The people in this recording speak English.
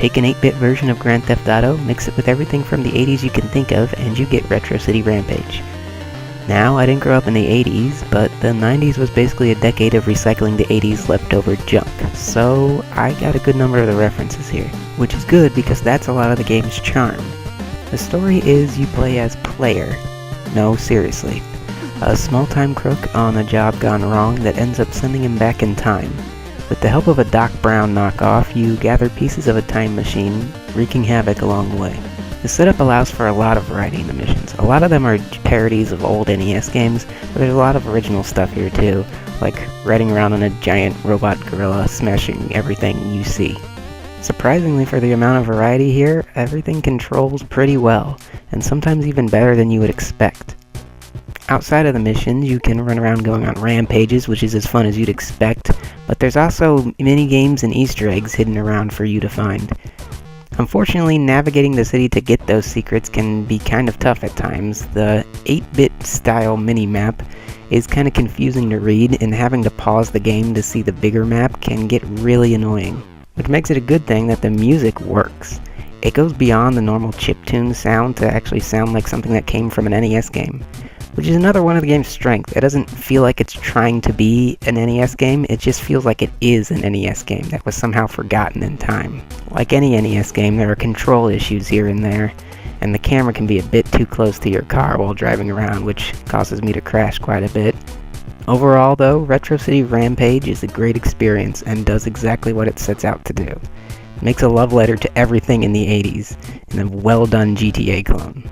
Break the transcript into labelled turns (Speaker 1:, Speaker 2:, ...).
Speaker 1: Take an 8-bit version of Grand Theft Auto, mix it with everything from the 80s you can think of, and you get Retro City Rampage. Now, I didn't grow up in the 80s, but the 90s was basically a decade of recycling the 80s leftover junk, so I got a good number of the references here, which is good because that's a lot of the game's charm. The story is you play as Player. No, seriously. A small-time crook on a job gone wrong that ends up sending him back in time. With the help of a Doc Brown knockoff, you gather pieces of a time machine, wreaking havoc along the way. The setup allows for a lot of variety in the missions. A lot of them are parodies of old NES games, but there's a lot of original stuff here too, like riding around on a giant robot gorilla smashing everything you see. Surprisingly, for the amount of variety here, everything controls pretty well, and sometimes even better than you would expect. Outside of the missions, you can run around going on rampages, which is as fun as you'd expect, but there's also mini-games and Easter eggs hidden around for you to find. Unfortunately, navigating the city to get those secrets can be kind of tough at times. The 8-bit style mini-map is kind of confusing to read, and having to pause the game to see the bigger map can get really annoying, which makes it a good thing that the music works. It goes beyond the normal chiptune sound to actually sound like something that came from an NES game, which is another one of the game's strengths. It doesn't feel like it's trying to be an NES game, it just feels like it is an NES game that was somehow forgotten in time. Like any NES game, there are control issues here and there, and the camera can be a bit too close to your car while driving around, which causes me to crash quite a bit. Overall though, Retro City Rampage is a great experience and does exactly what it sets out to do. It makes a love letter to everything in the 80s, and a well done GTA clone.